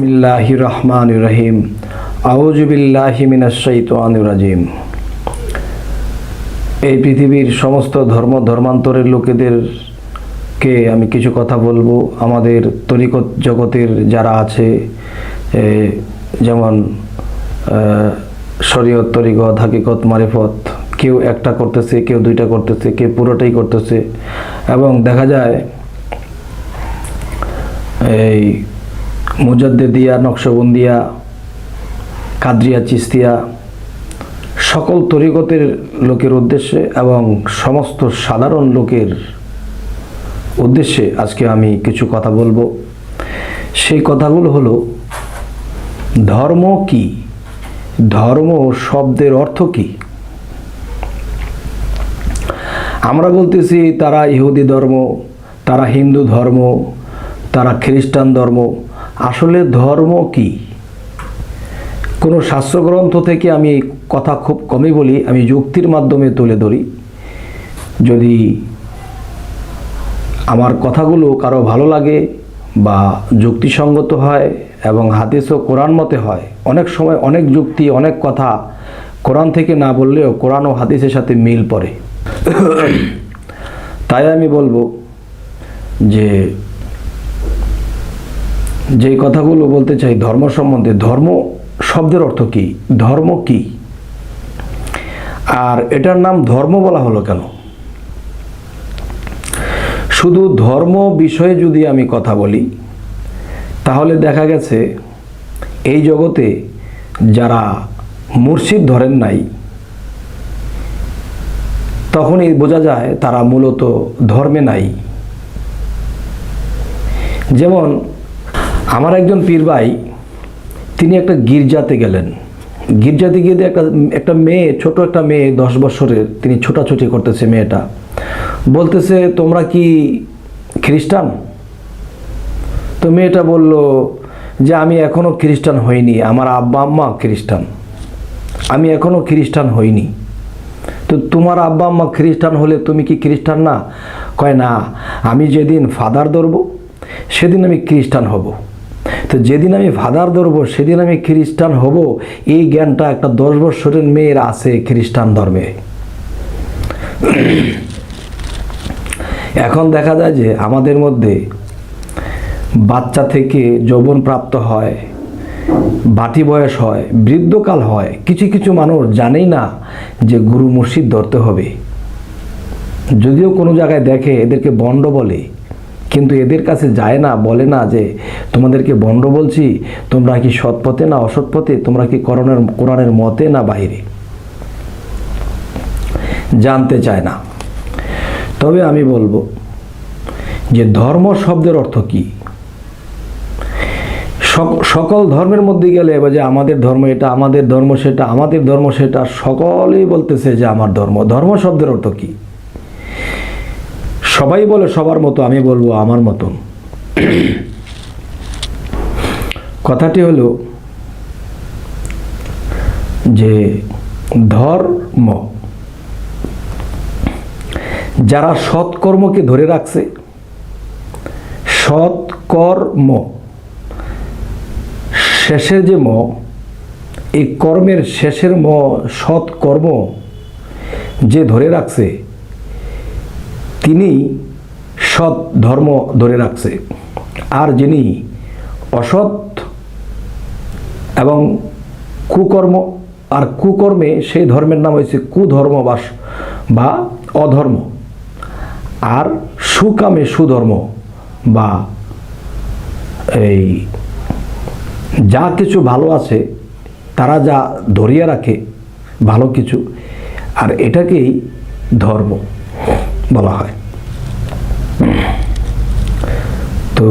বিসমিল্লাহির রহমানির রহিম। আউযু বিল্লাহি মিনাশ শাইতানির রাজিম। এই পৃথিবীর সমস্ত ধর্মান্তরের লোকেদেরকে আমি কিছু কথা বলবো। আমাদের তরিকত জগতের যারা আছে, যেমন শরীয়ত, তরিকত, হাকিকত, মারিফত, কেউ একটা করতেছে, কেউ দুইটা করতেছে, কেউ পুরোটাই করতেছে। এবং দেখা যায় এই মুজাদ্দিদিয়া, নকশবন্দিয়া, কাদরিয়া, চিস্তিয়া, সকল তরিকতের লোকের উদ্দেশ্যে এবং সমস্ত সাধারণ লোকের উদ্দেশ্যে আজকে আমি কিছু কথা বলবো। সেই কথাগুলো হলো, ধর্ম কি? ধর্ম শব্দের অর্থ কি? আমরা বলতেছি তারা ইহুদি ধর্ম, তারা হিন্দু ধর্ম, তারা খ্রিস্টান ধর্ম। আসলে ধর্ম কি? কোনো শাস্ত্রগ্রন্থ থেকে আমি কথা খুব কমই বলি, আমি যুক্তির মাধ্যমে তুলে ধরি। যদি আমার কথাগুলো কারো ভালো লাগে বা যুক্তিসঙ্গত হয় এবং হাদিস ও কোরআন মতে হয়, অনেক সময় অনেক যুক্তি, অনেক কথা কোরআন থেকে না বললেও কোরআন ও হাদিসের সাথে মিল পড়ে। তাই আমি বলবো যে কথাগুলো বলতে চাই ধর্ম সম্বন্ধে। ধর্ম শব্দের অর্থ কি? ধর্ম কি? আর এটার নাম ধর্ম বলা হলো কেন? শুধু ধর্ম বিষয়ে যদি আমি কথা বলি, তাহলে দেখা গেছে এই জগতে যারা মুর্শিদ ধরেন নাই, তখনই বোঝা যায় তারা মূলত ধর্মে নাই। যেমন আমার একজন পীর ভাই, তিনি একটা গির্জাতে গেলেন। গির্জাতে গিয়ে একটা মেয়ে, ছোট একটা মেয়ে, 10 বছরের, তিনি ছোটাছুটি করতেছে। মেয়েটা বলতেছে, তোমরা কি খ্রিস্টান? তো মেয়েটা বলল যে আমি এখনো খ্রিস্টান হইনি, আমার আব্বা আম্মা খ্রিস্টান, আমি এখনো খ্রিস্টান হইনি। তো তোমার আব্বা আম্মা খ্রিস্টান হলে তুমি কি খ্রিস্টান না? কয় না, আমি যেদিন ফাদার ধরব সেদিন আমি খ্রিস্টান হব। তো যেদিন আমি ফাদার ধরব সেদিন আমি খ্রিস্টান হব, এই জ্ঞানটা একটা 10 বছরের মেয়ের আছে খ্রিস্টান ধর্মে। এখন দেখা যায় যে আমাদের মধ্যে বাচ্চা থেকে যৌবন প্রাপ্ত হয়, বাটি বয়স হয়, বৃদ্ধকাল হয়, কিছু কিছু মানুষ জানেই না যে গুরু মুর্শিদ ধরতে হবে। যদিও কোনো জায়গায় দেখে এদেরকে বন্ড বলে, কিন্তু এদের কাছে যায় না, বলে না যে তোমাদেরকে বন্ড বলছি, তোমরা কি সৎ পথে না অসৎ পথে, তোমরা কি কোরআনের মতে না বাইরে, জানতে চায় না। তবে আমি বলবো যে ধর্ম শব্দের অর্থ কি? সকল ধর্মের মধ্যে গেলে এবার যে আমাদের ধর্ম এটা, আমাদের ধর্ম সেটা, আমাদের ধর্ম সেটা, সকলেই বলতেছে যে আমার ধর্ম। ধর্ম শব্দের অর্থ কি? সবাই বলে সবার মতো, আমি বলবো আমার মতন। কথাটি হলো যে ধর্ম যারা সৎকর্মকে ধরে রাখছে, সৎকর্ম, শেষের যে ম, এই কর্মের শেষের ম, সৎকর্ম যে ধরে রাখছে, তিনি সৎ ধর্ম ধরে রাখছে। আর যিনি অসৎ এবং কুকর্ম আর কুকর্মে, সেই ধর্মের নাম হয়েছে কুধর্ম বা অধর্ম। আর সুকামে সুধর্ম বা এই যা কিছু ভালো আছে তারা যা ধরিয়ে রাখে ভালো কিছু, আর এটাকেই ধর্ম বলা হয়। তো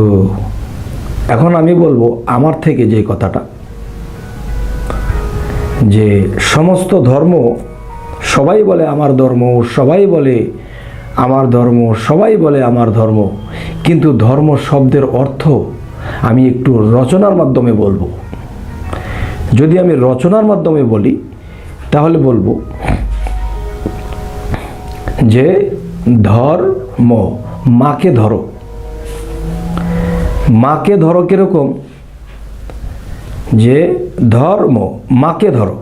এখন আমি বলবো আমার থেকে যে কথাটা, যে সমস্ত ধর্ম, সবাই বলে আমার ধর্ম, সবাই বলে আমার ধর্ম, সবাই বলে আমার ধর্ম, কিন্তু ধর্ম শব্দের অর্থ আমি একটু রচনার মাধ্যমে বলবো। যদি আমি রচনার মাধ্যমে বলি তাহলে বলবো যে ধর্ম, মাকে ধরো। মাকে ধরো কিরকম? যে ধর্ম, মাকে ধরো।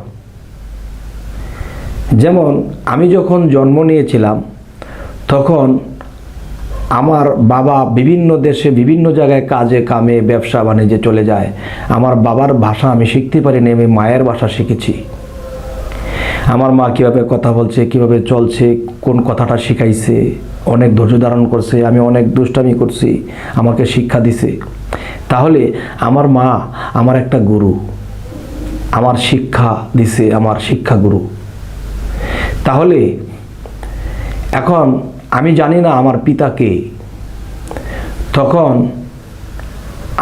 যেমন আমি যখন জন্ম নিয়েছিলাম তখন আমার বাবা বিভিন্ন দেশে বিভিন্ন জায়গায় কাজে কামে ব্যবসা বাণিজ্যে চলে যায়। আমার বাবার ভাষা আমি শিখতে পারিনি, আমি মায়ের ভাষা শিখেছি। আমার মা কীভাবে কথা বলছে, কীভাবে চলছে, কোন কথাটা শিখাইছে, অনেক ধৈর্য ধারণ করছে, আমি অনেক দুষ্টামি করছি, আমাকে শিক্ষা দিছে। তাহলে আমার মা আমার একটা গুরু, আমার শিক্ষা দিছে, আমার শিক্ষা গুরু। তাহলে এখন আমি জানি না আমার পিতাকে, তখন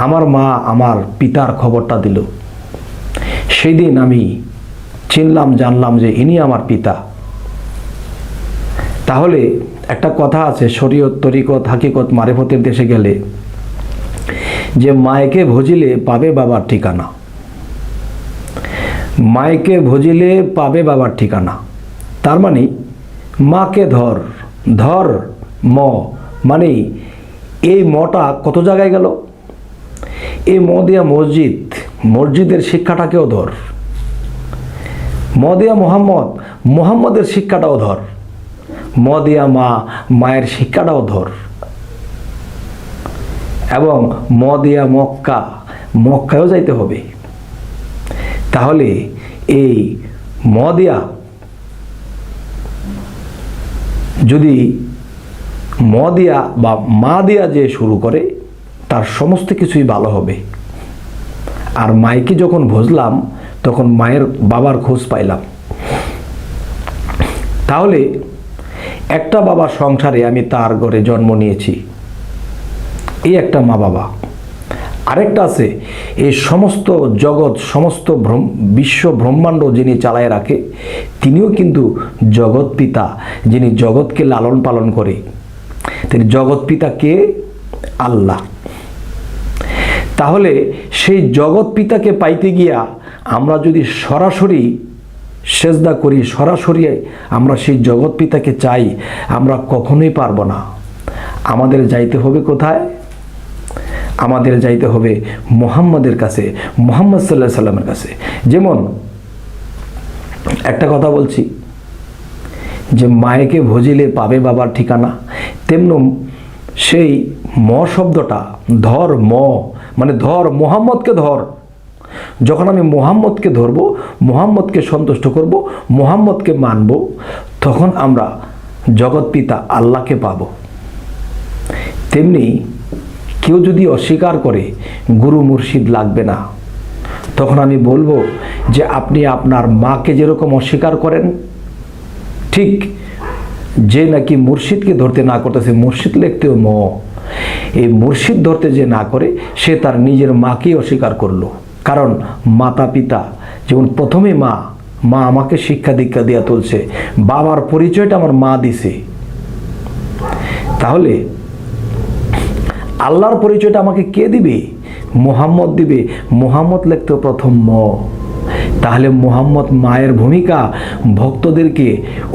আমার মা আমার পিতার খবরটা দিল। সেই দিন আমি চিনলাম, জানলাম যে ইনি আমার পিতা। তাহলে একটা কথা আছে শরীয়ত, তরিকত, হাকিকত, মারিফতের দেশে গেলে যে মায়কে ভজিলে পাবে বাবার ঠিকানা, মায়কে ভজিলে পাবে বাবার ঠিকানা। তার মানে মাকে ধর, ধর ম, মানে এই মটা কত জায়গায় গেল? এই ম দিয়া মসজিদ, মসজিদের শিক্ষাটাকেও ধর। ম দিয়া মোহাম্মদ, মোহাম্মদের শিক্ষাটাও ধর। ম দিয়া মা, মায়ের শিক্ষাটাও ধর। এবং ম দিয়া মক্কা, মক্কায়ও যাইতে হবে। তাহলে এই ম দিয়া যদি ম দিয়া বা মা দিয়া যে শুরু করে তার সমস্ত কিছুই ভালো হবে। আর মাইকে যখন বুঝলাম তখন মায়ের বাবার খোঁজ পাইলাম। তাহলে একটা বাবার সংসারে আমি তার ঘরে জন্ম নিয়েছি, এই একটা মা বাবা। আরেকটা আছে এই সমস্ত জগৎ, সমস্ত বিশ্ব ব্রহ্মাণ্ড যিনি চালায় রাখে, তিনিও কিন্তু জগৎ পিতা, যিনি জগৎকে লালন পালন করে। তিনি জগৎ পিতা কে? আল্লাহ। তাহলে সেই জগৎ পিতাকে পাইতে গিয়া আমরা যদি সরাসরি সেজদা করি, সরাসরি আমরা সেই জগৎ পিতাকে চাই, আমরা কখনোই পারবো না। আমাদের যাইতে হবে কোথায়? আমাদের যাইতে হবে মুহাম্মাদের কাছে, মুহাম্মদ সাল্লাল্লাহু আলাইহি সাল্লামের কাছে। যেমন একটা কথা বলছি যে মায়েকে ভজিলে পাবে বাবার ঠিকানা, তেমন সেই ম শব্দটা ধর, ম মানে ধর, মুহাম্মদকে ধর। যখন আমি মুহাম্মদকে ধরবো, মুহাম্মদকে সন্তুষ্ট করব, মুহাম্মদকে মানব, তখন আমরা জগৎ পিতা আল্লাহকে পাব। তেমনি কেউ যদি অস্বীকার করে গুরু মুর্শিদ লাগবে না, তখন আমি বলবো যে আপনি আপনার মাকে যেরকম অস্বীকার করেন, ঠিক যে নাকি মুর্শিদকে ধরতে না করতেছে, মুর্শিদ লিখতেও ম, এই মুর্শিদ ধরতে যে না করে সে তার নিজের মাকেই অস্বীকার করলো। কারণ মাতা পিতা, যেমন প্রথমে মা, মা আমাকে শিক্ষা দীক্ষা দিয়া তুলছে, বাবার পরিচয়টা আমার মা দিছে। তাহলে আল্লাহর পরিচয়টা আমাকে কে দিবে? মুহাম্মদ দিবে। মুহাম্মদ লিখতে প্রথম ম। তাহলে মুহাম্মদ মায়ের ভূমিকা, ভক্তদেরকে,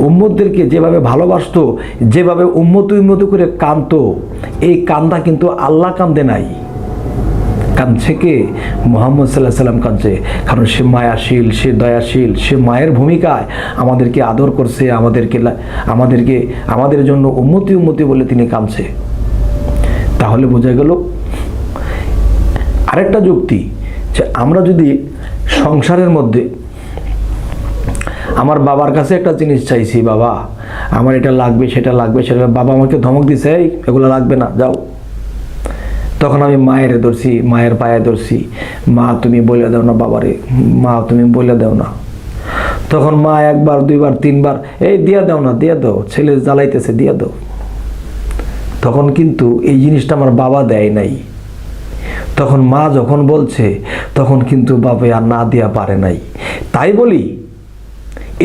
উম্মতদেরকে যেভাবে ভালোবাসতো, যেভাবে উম্মত করে কাঁদতো, এই কান্দা কিন্তু আল্লাহ কান্দে নাই। কাঁদছে কে? মুহাম্মদ সাল্লাল্লাহু আলাইহি সাল্লাম কাঁদছে। কারণ সে মায়াশীল, সে দয়াশীল, সে মায়ের ভূমিকায় আমাদেরকে আদর করছে, আমাদের জন্য উম্মতি বলে তিনি কাঁদছে। তাহলে বোঝা গেল আরেকটা যুক্তি, যে আমরা যদি সংসারের মধ্যে আমার বাবার কাছে একটা জিনিস চাইছি, বাবা আমার এটা লাগবে, সেটা লাগবে, সেটা, বাবা আমাকে ধমক দিছে, এই এগুলো লাগবে না, যাও। তখন আমি মায়ের ধরছি, মায়ের পায়ে ধরছি, মা তুমি বলে দাও না বাবারে, মা তুমি বলে দাও না। তখন মা একবার, দুইবার, তিনবার, এই দিয়া দাও না, দিয়া দাও, ছেলে জ্বালাইতেছে, দিয়া দাও। তখন কিন্তু এই জিনিসটা আমার বাবা দেয় নাই। তখন মা যখন বলছে, তখন কিন্তু বাবা আর না দেয়া পারে নাই। তাই বলি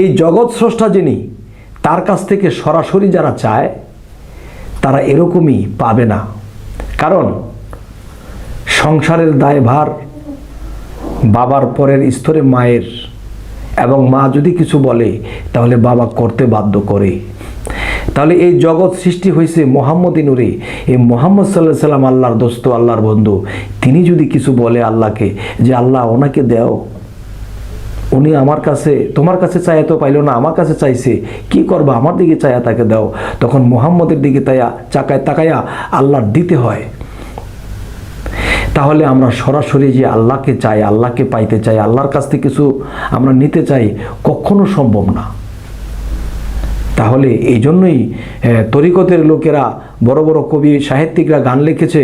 এই জগৎ স্রষ্টা যিনি, তার কাছ থেকে সরাসরি যারা চায় তারা এরকমই পাবে না। কারণ সংসারের দায়ভার বাবার পরের স্তরে মায়ের, এবং মা যদি কিছু বলে তাহলে বাবা করতে বাধ্য করে। তাহলে এই জগৎ সৃষ্টি হয়েছে মোহাম্মদী নূরে। এই মোহাম্মদ সাল্লাল্লাহু আলাইহি সাল্লাম আল্লাহর দোস্ত, আল্লাহর বন্ধু। তিনি যদি কিছু বলে আল্লাহকে যে আল্লাহ ওনাকে দাও, উনি আমার কাছে, তোমার কাছে চাইয়া তো পাইল না, আমার কাছে চাইছে, কি করবা, আমার দিকে চাইয়া তাকে দাও, তখন মোহাম্মদের দিকে তাকায়া আল্লাহর দিতে হয়। তাহলে আমরা সরাসরি যে আল্লাহকে চাই, আল্লাহকে পাইতে চাই, আল্লাহর কাছ থেকে কিছু আমরা নিতে চাই, কখনো সম্ভব না। তাহলে এই জন্যই তরিকতের লোকেরা, বড় বড় কবি সাহিত্যিকরা গান লিখেছে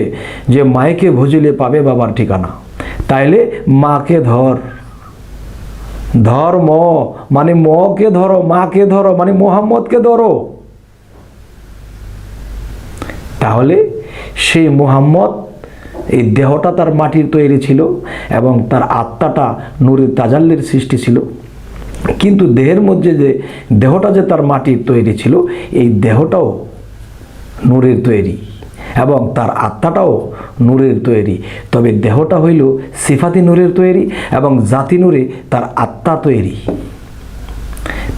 যে মায়কে ভজিলে পাবে বাবার ঠিকানা। তাইলে মাকে ধর, ধর ম মানে মকে ধরো, মাকে ধরো মানে মোহাম্মদকে ধরো। তাহলে সেই মোহাম্মদ, এই দেহটা তার মাটির তৈরি ছিল এবং তার আত্মাটা নূরের তাজাল্লির সৃষ্টি ছিল, কিন্তু দেহের মধ্যে যে দেহটা যে তার মাটির তৈরি ছিল, এই দেহটাও নূরের তৈরি এবং তার আত্মাটাও নূরের তৈরি। তবে দেহটা হইল সিফাতি নূরের তৈরি এবং জাতি নূরে তার আত্মা তৈরি।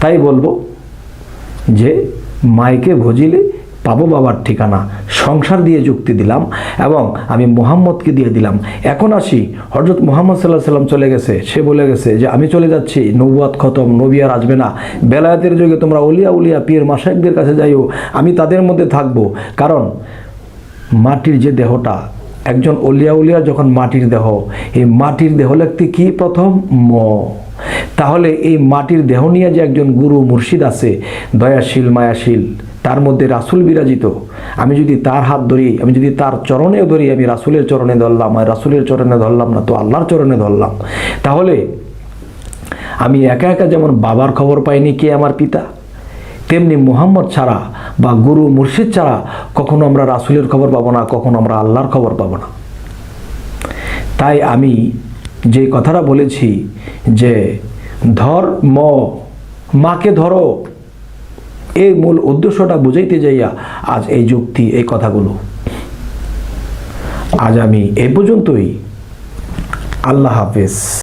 তাই বলবো যে মাইকে ভজিলে পাবো বাবার ঠিকানা, সংসার দিয়ে যুক্তি দিলাম এবং আমি মোহাম্মদকে দিয়ে দিলাম। এখন আসি, হযরত মুহাম্মদ সাল্লাল্লাহু আলাইহি সাল্লাম চলে গেছে, সে বলে গেছে যে আমি চলে যাচ্ছি, নবুয়াত খতম, নবী আর আসবে না, বেলায়েতের যুগে তোমরা উলিয়া পীর মাশায়েখদের কাছে যাইও, আমি তাদের মধ্যে থাকবো। কারণ মাটির যে দেহটা, একজন উলিয়া যখন মাটির দেহ, এই মাটির দেহ লিখতে কি প্রথম ম। তাহলে এই মাটির দেহ নিয়ে যে একজন গুরু মুর্শিদ আছে, দয়াশীল মায়াশীল, তার মধ্যে রাসূল বিরাজিত, আমি যদি তার হাত ধরি, আমি যদি তার চরণে ধরি, আমি রাসূলের চরণে ধরলাম, আর রাসূলের চরণে ধরলাম না তো আল্লাহর চরণে ধরলাম। তাহলে আমি একা একা যেমন বাবার খবর পাইনি কে আমার পিতা, তেমনি মুহাম্মদ ছাড়া বা গুরু মুর্শিদ ছাড়া কখনো আমরা রাসূলের খবর পাবো না, কখনো আমরা আল্লাহর খবর পাবো না। তাই আমি যে কথাটা বলেছি যে ধর ম, মাকে ধরো, এই মূল উদ্দেশ্যটা বুঝাইতে যাইয়া আজ এই যুক্তি, এই কথাগুলো। আজ আমি এই পর্যন্তই। আল্লাহ হাফেজ।